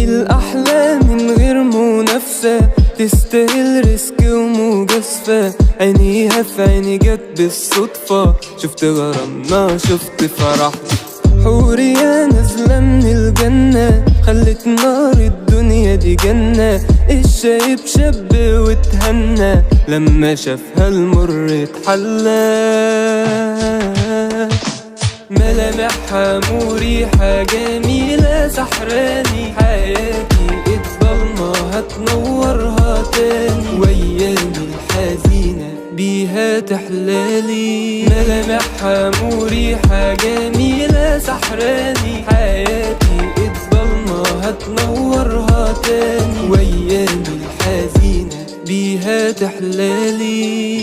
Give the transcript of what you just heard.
الأحلى من غير منافسة، تستاهل ريسك ومجازفة. عينيها في عيني جت بالصدفة، شفت غرامنا شفت فرح. حورية نازلة من الجنة، خلت نار الدنيا دي جنة. الشايب شاب واتهنى لما شافها المر اتحلى. ملامحها مريحة جميلة سحراني، حياتي الضلمة هتنورها تاني، وايامي الحزينة بيها تحلالي. ملامحها مريحة جميلة سحراني، حياتي الضلمة هتنورها تاني، وايامي الحزينة بيها تحلالي.